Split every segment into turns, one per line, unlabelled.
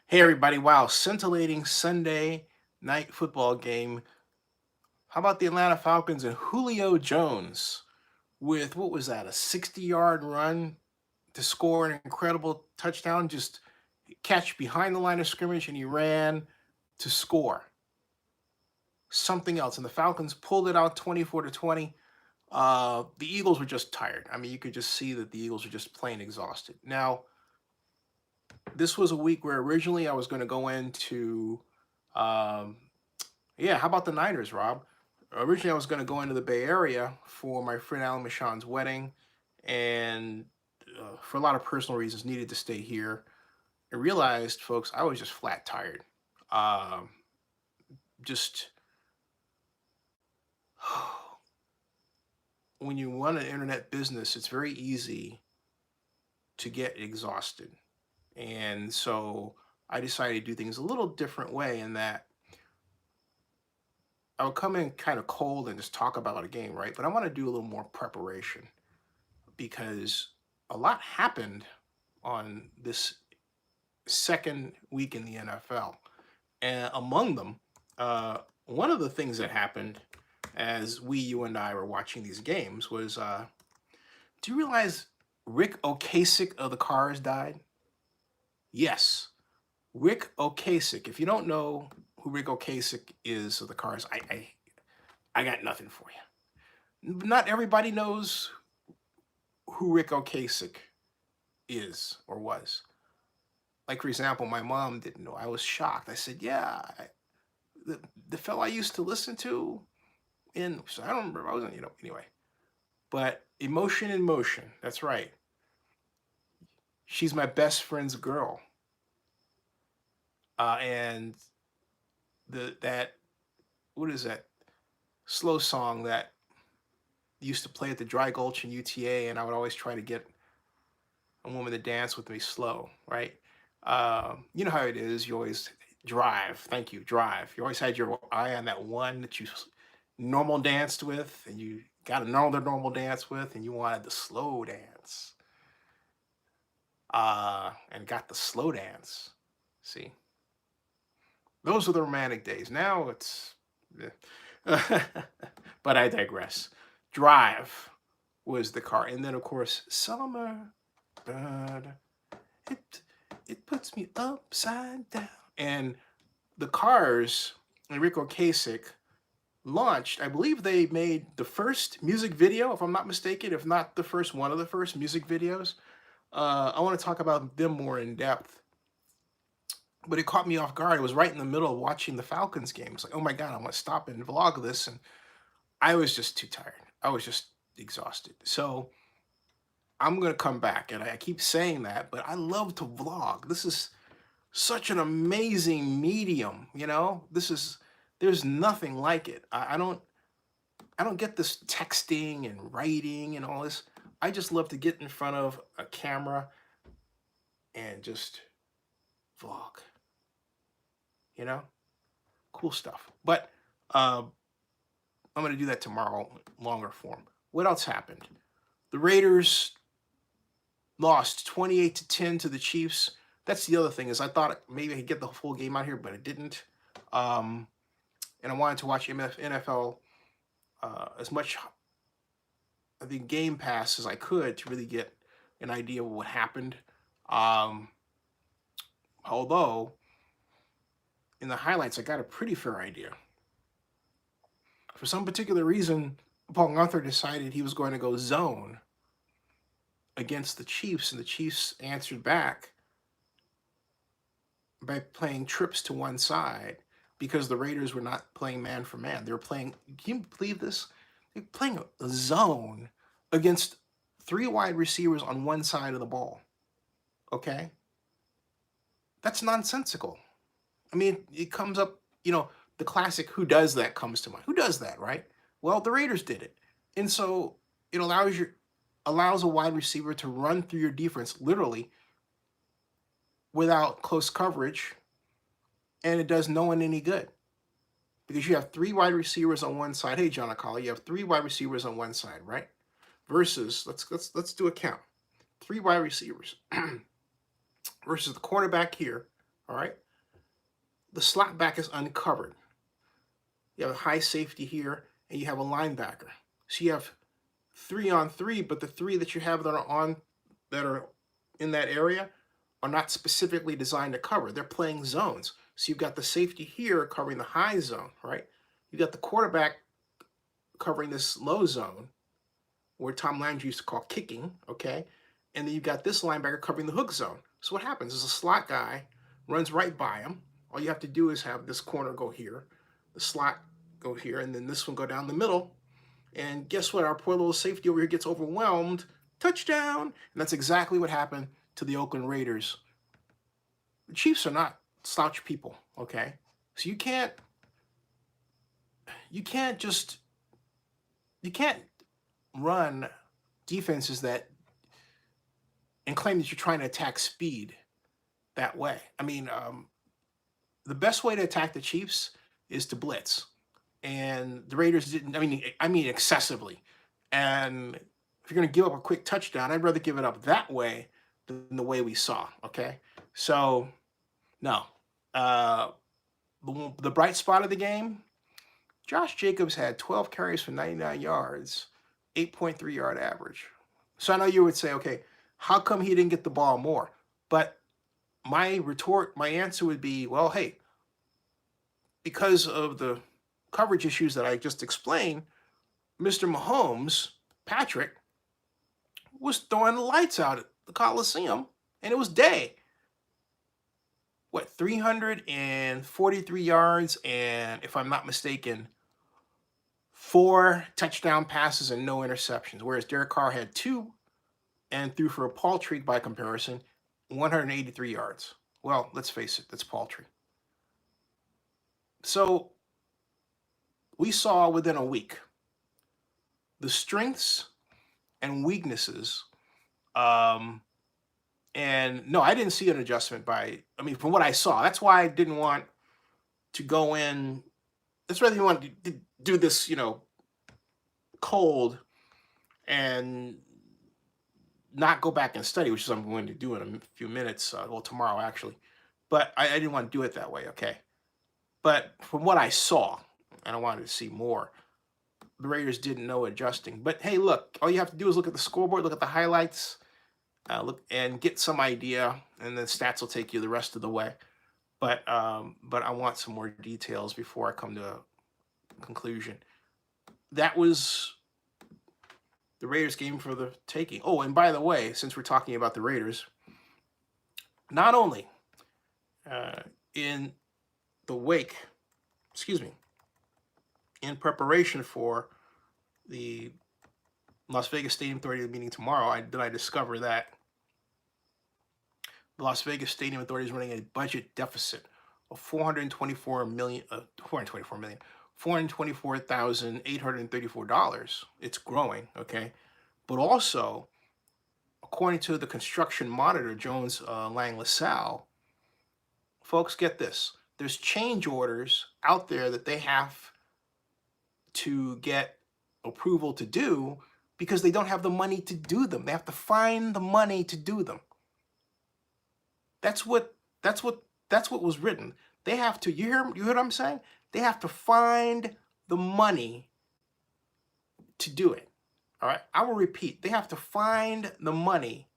Hey everybody, wow, scintillating Sunday night football game. How about the Atlanta Falcons and Julio Jones with what was that, a 60-yard run to score an incredible touchdown, just catch behind the line of scrimmage and he ran to score. Something else. And the Falcons pulled it out 24-20. The Eagles were just tired. I mean, you could just see that the Eagles were just plain exhausted. Now, this was a week where originally I was going to go into um, yeah, how about the Niners, Rob? Originally, I was going to go into the Bay Area for my friend Alan Michon's wedding, and for a lot of personal reasons, needed to stay here. I realized, folks, I was just flat tired. Um, just when you run an internet business, it's very easy to get exhausted, and so I decided to do things a little different way. In that I would come in kind of cold and just talk about a game, right? But I want to do a little more preparation because a lot happened on this second week in the NFL. And among them, one of the things that happened as you and I were watching these games was do you realize Rick Ocasek of the Cars died? Yes, Rick Ocasek. If you don't know who Rick Ocasek is of the Cars, I got nothing for you. Not everybody knows who Rick Ocasek is or was. Like, for example, my mom didn't know. I was shocked. I said, yeah, the fellow I used to listen to in, so I don't remember, I wasn't, anyway. But Emotion in Motion, that's right. She's my best friend's girl. And that, what is that slow song that used to play at the Dry Gulch in UTA, and I would always try to get a woman to dance with me slow, right? You know how it is. You always drive. Thank you, drive. You always had your eye on that one that you normal danced with, and you got another normal dance with, and you wanted the slow dance. And got the slow dance. See, those are the romantic days. Now it's, but I digress. Drive was the car, and then of course Summer. It it puts me upside down. And the Cars, Enrico Kasich launched. I believe they made the first music video, if I'm not mistaken, if not the first one of the first music videos. I want to talk about them more in depth, but it caught me off guard. It was right in the middle of watching the Falcons game. It's like, oh my god, I want to stop and vlog this, and I was just too tired. I was just exhausted. So I'm gonna come back, and I keep saying that, but I love to vlog. This is such an amazing medium, there's nothing like it. I don't get this texting and writing and all this. I just love to get in front of a camera and just vlog, you know cool stuff. But I'm going to do that tomorrow, longer form. What else happened? The Raiders lost 28-10 to the Chiefs. That's the other thing, is I thought maybe I could get the full game out here, but I didn't. And I wanted to watch NFL as much of the Game Pass as I could to really get an idea of what happened. Um, Although in the highlights, I got a pretty fair idea. For some particular reason, Paul Gunther decided he was going to go zone against the Chiefs, and the Chiefs answered back by playing trips to one side because the Raiders were not playing man for man. They were playing, can you believe this? They're playing a zone against three wide receivers on one side of the ball. Okay? That's nonsensical. I mean, it comes up, the classic who does that comes to mind. Who does that, right? Well, the Raiders did it. And so it allows a wide receiver to run through your defense literally without close coverage, and it does no one any good because you have three wide receivers on one side. Hey, John Akala, you have three wide receivers on one side, right? Versus let's do a count. Three wide receivers versus the cornerback here, all right? The slot back is uncovered. You have a high safety here, and you have a linebacker. So you have 3-on-3, but the three that you have that are in that area are not specifically designed to cover. They're playing zones. So you've got the safety here covering the high zone, right? You got the quarterback covering this low zone, where Tom Landry used to call kicking, okay? And then you've got this linebacker covering the hook zone. So what happens is a slot guy runs right by him. All you have to do is have this corner go here, the slot go here, and then this one go down the middle. And guess what? Our poor little safety over here gets overwhelmed. Touchdown! And that's exactly what happened to the Oakland Raiders. The Chiefs are not slouch people, okay? So you can't run defenses that and claim that you're trying to attack speed that way. I mean, the best way to attack the Chiefs is to blitz, and the Raiders didn't. I mean excessively. And if you're going to give up a quick touchdown, I'd rather give it up that way than the way we saw. Okay, so no, the bright spot of the game. Josh Jacobs had 12 carries for 99 yards, 8.3 yard average. So I know you would say, okay, how come he didn't get the ball more? But my answer would be, well, hey, because of the coverage issues that I just explained, Mr. Mahomes, Patrick, was throwing the lights out at the Coliseum, and it was day. What, 343 yards, and if I'm not mistaken, 4 touchdown passes and no interceptions, whereas Derek Carr had 2 and threw for a paltry, by comparison, 183 yards. Well, let's face it, that's paltry. So we saw within a week the strengths and weaknesses. And no, I didn't see an adjustment from what I saw. That's why I didn't want to go in. That's why I didn't want to do this, cold and not go back and study, which is what I'm going to do in a few minutes. Tomorrow, actually. But I didn't want to do it that way, okay? But from what I saw, and I wanted to see more, the Raiders didn't know adjusting. But hey, look, all you have to do is look at the scoreboard, look at the highlights, look and get some idea, and the stats will take you the rest of the way. But I want some more details before I come to a conclusion. That was the Raiders game for the taking. Oh, and by the way, since we're talking about the Raiders, not only in in preparation for the Las Vegas Stadium Authority meeting tomorrow, I discover that the Las Vegas Stadium Authority is running a budget deficit of $424,834. It's growing, okay? But also, according to the construction monitor, Jones Lang LaSalle, folks, get this. There's change orders out there that they have to get approval to do because they don't have the money to do them. They have to find the money to do them. That's what was written. They have to, you hear what I'm saying? They have to find the money to do it. All right, I will repeat. They have to find the money.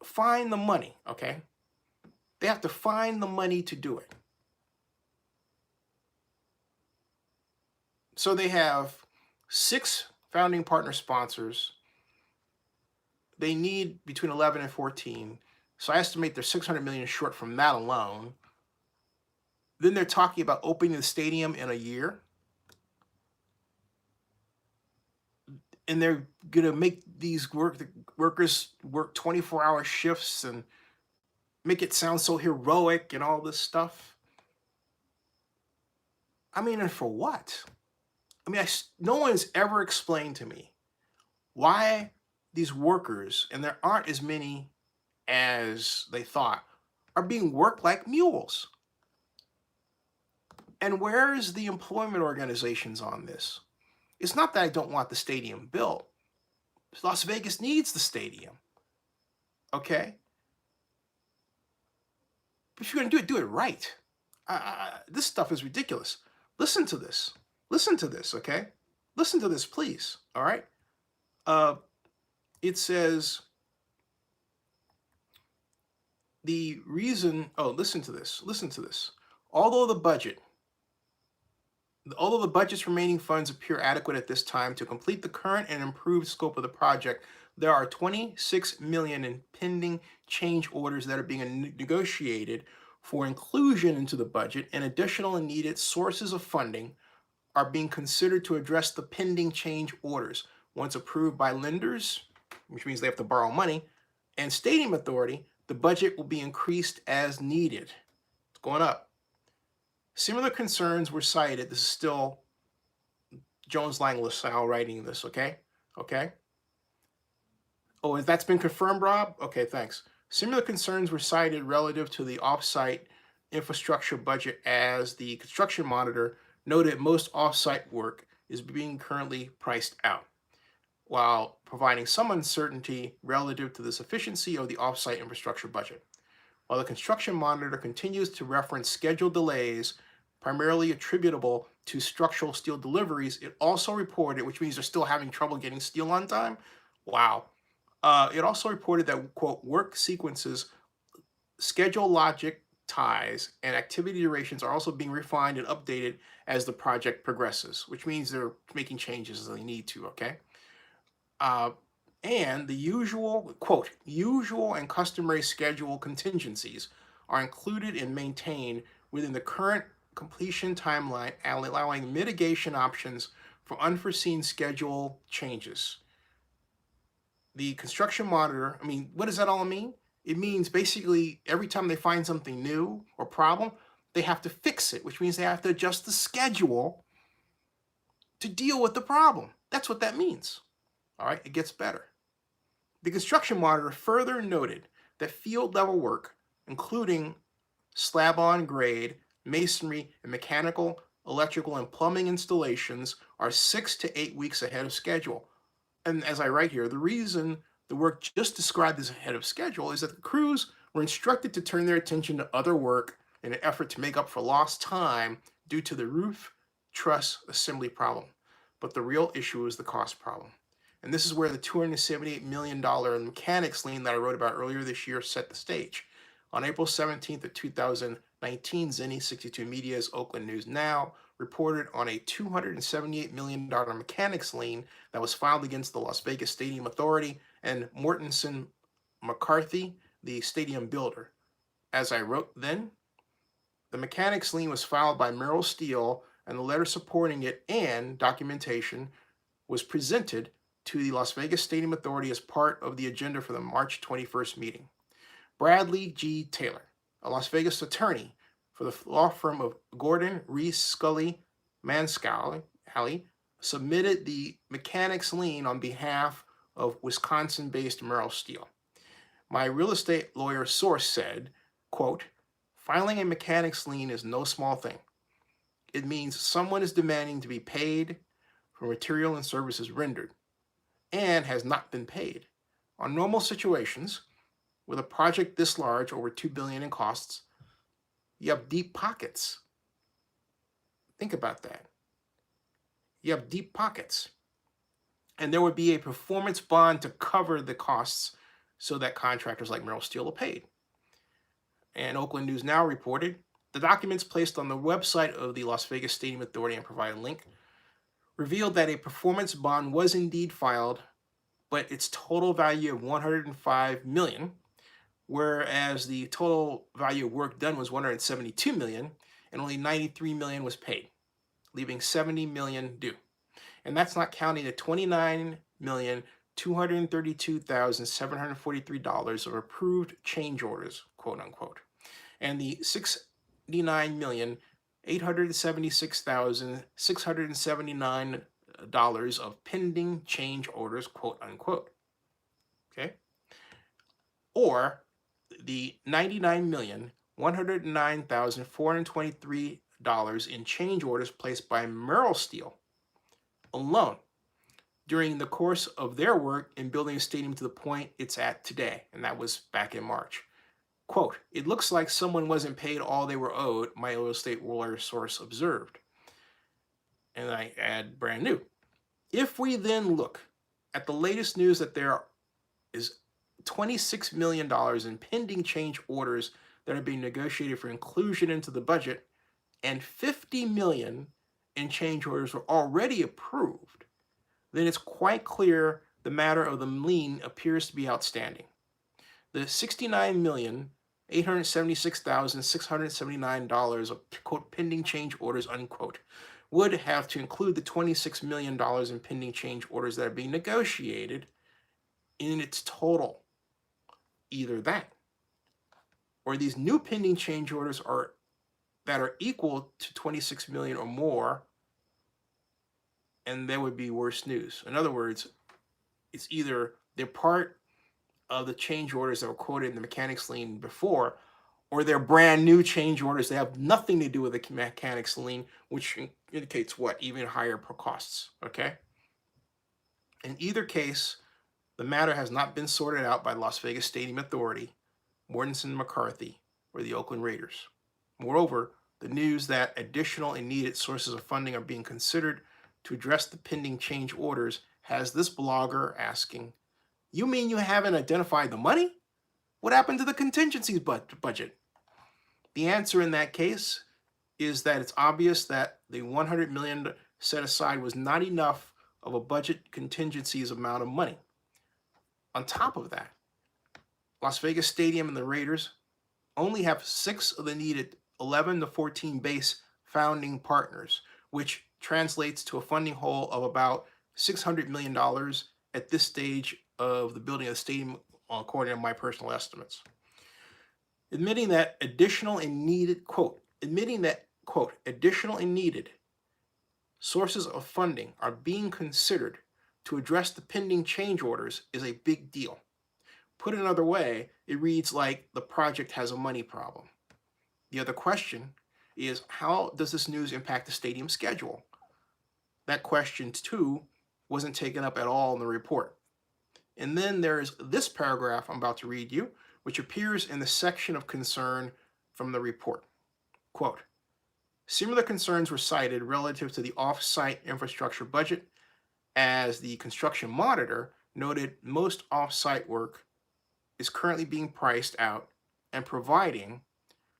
Find the money, okay? They have to find the money to do it. So they have 6 founding partner sponsors. They need between 11 and 14. So I estimate they're $600 million short from that alone. Then they're talking about opening the stadium in a year. And they're going to make these workers work 24-hour shifts and make it sound so heroic and all this stuff. I mean, and for what? I mean, no one's ever explained to me why these workers, and there aren't as many as they thought, are being worked like mules. And where is the employment organizations on this? It's not that I don't want the stadium built. Las Vegas needs the stadium. Okay? But if you're going to do it right. This stuff is ridiculous. Listen to this. Listen to this, okay? Listen to this, please. All right. Uh, it says the reason. Oh, listen to this. Listen to this. Although the budget Although the budget's remaining funds appear adequate at this time to complete the current and improved scope of the project, there are 26 million in pending change orders that are being negotiated for inclusion into the budget, and additional and needed sources of funding are being considered to address the pending change orders. Once approved by lenders, which means they have to borrow money, and stadium authority, the budget will be increased as needed. It's going up. Similar concerns were cited. This is still Jones Lang LaSalle writing this, okay? Okay. Oh, and that's been confirmed, Rob? Okay, thanks. Similar concerns were cited relative to the offsite infrastructure budget, as the construction monitor noted most offsite work is being currently priced out, while providing some uncertainty relative to the sufficiency of the offsite infrastructure budget. While the construction monitor continues to reference scheduled delays primarily attributable to structural steel deliveries, it also reported, which means they're still having trouble getting steel on time. Wow. It also reported that, quote, work sequences, schedule logic ties, and activity durations are also being refined and updated as the project progresses, which means they're making changes as they need to, okay? And the usual, quote, usual and customary schedule contingencies are included and maintained within the current completion timeline, allowing mitigation options for unforeseen schedule changes. The construction monitor, what does that all mean? It means basically every time they find something new or problem, they have to fix it, which means they have to adjust the schedule to deal with the problem. That's what that means. All right, it gets better. The construction monitor further noted that field level work, including slab on grade, masonry, and mechanical, electrical, and plumbing installations, are 6 to 8 weeks ahead of schedule. And as I write here, the reason the work just described as ahead of schedule is that the crews were instructed to turn their attention to other work in an effort to make up for lost time due to the roof truss assembly problem. But the real issue is the cost problem. And this is where the $278 million mechanics lien that I wrote about earlier this year set the stage. On April 17th of 2019, Zennie62 Media's Oakland News Now reported on a $278 million mechanics lien that was filed against the Las Vegas Stadium Authority and Mortenson McCarthy, the stadium builder. As I wrote then, the mechanics lien was filed by Merrill Steel, and the letter supporting it and documentation was presented to the Las Vegas Stadium Authority as part of the agenda for the March 21st meeting. Bradley G. Taylor, a Las Vegas attorney for the law firm of Gordon, Reese, Scully, Manscally, submitted the mechanics lien on behalf of Wisconsin-based Merrill Steel. My real estate lawyer source said, quote, filing a mechanics lien is no small thing. It means someone is demanding to be paid for material and services rendered and has not been paid. On normal situations, with a project this large, over $2 billion in costs, you have deep pockets. Think about that. You have deep pockets. And there would be a performance bond to cover the costs so that contractors like Merrill Steel are paid. And Oakland News Now reported, the documents placed on the website of the Las Vegas Stadium Authority and provide a link, revealed that a performance bond was indeed filed, but its total value of $105 million, whereas the total value of work done was $172 million, and only $93 million was paid, leaving $70 million due. And that's not counting the $29,232,743 of approved change orders, quote unquote, and the $69,876,679 of pending change orders, quote unquote. Okay? Or the $99,109,423 in change orders placed by Merrill Steel alone during the course of their work in building a stadium to the point it's at today, and that was back in March. Quote, "It looks like someone wasn't paid all they were owed," my real estate lawyer source observed. And I add brand new. If we then look at the latest news that there is $26 million in pending change orders that are being negotiated for inclusion into the budget, and $50 million in change orders were already approved, then it's quite clear the matter of the lien appears to be outstanding. The $69,876,679 of quote pending change orders unquote would have to include the $26 million in pending change orders that are being negotiated in its total. Either that, or these new pending change orders that are equal to 26 million or more, and that would be worse news. In other words, it's either they're part of the change orders that were quoted in the mechanics lien before, or they're brand new change orders that have nothing to do with the mechanics lien, which indicates what? Even higher costs, okay? In either case, the matter has not been sorted out by Las Vegas Stadium Authority, Mortensen McCarthy, or the Oakland Raiders. Moreover, the news that additional and needed sources of funding are being considered to address the pending change orders has this blogger asking, "You mean you haven't identified the money? What happened to the contingencies budget?" The answer in that case is that it's obvious that the $100 million set aside was not enough of a budget contingencies amount of money. On top of that, Las Vegas Stadium and the Raiders only have 6 of the needed 11 to 14 base founding partners, which translates to a funding hole of about $600 million at this stage of the building of the stadium, according to my personal estimates. Admitting that additional and needed sources of funding are being considered to address the pending change orders is a big deal. Put another way, it reads like the project has a money problem. The other question is, how does this news impact the stadium schedule? That question, too, wasn't taken up at all in the report. And then there's this paragraph I'm about to read you, which appears in the section of concern from the report. Quote, "Similar concerns were cited relative to the off-site infrastructure budget, as the construction monitor noted most off-site work is currently being priced out and providing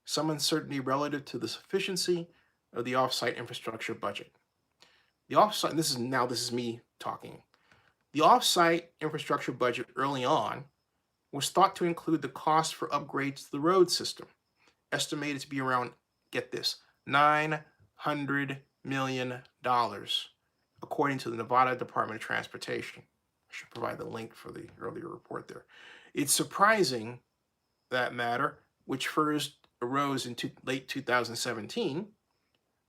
some uncertainty relative to the sufficiency of the off-site infrastructure budget. The off-site, this is me talking. The off-site infrastructure budget early on was thought to include the cost for upgrades to the road system, estimated to be around, get this, $900 million, according to the Nevada Department of Transportation. I should provide the link for the earlier report there. It's surprising that matter, which first arose in late 2017,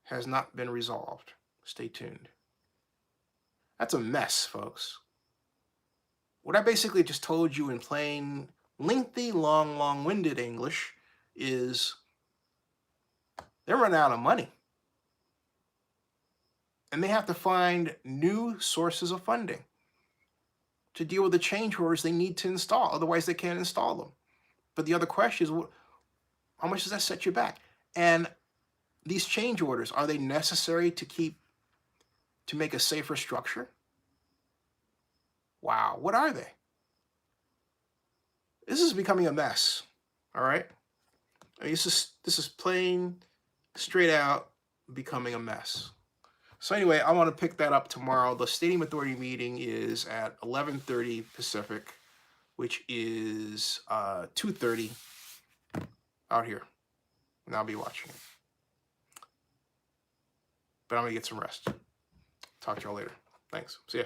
has not been resolved. Stay tuned." That's a mess, folks. What I basically just told you in plain, lengthy, long-winded English is they're running out of money. And they have to find new sources of funding to deal with the change orders they need to install. Otherwise, they can't install them. But the other question is, how much does that set you back? And these change orders, are they necessary to make a safer structure? Wow, what are they? This is becoming a mess, all right? I mean, this is plain, straight out becoming a mess. So anyway, I want to pick that up tomorrow. The Stadium Authority meeting is at 11:30 Pacific, which is 2:30 out here. And I'll be watching it. But I'm going to get some rest. Talk to y'all later. Thanks. See ya.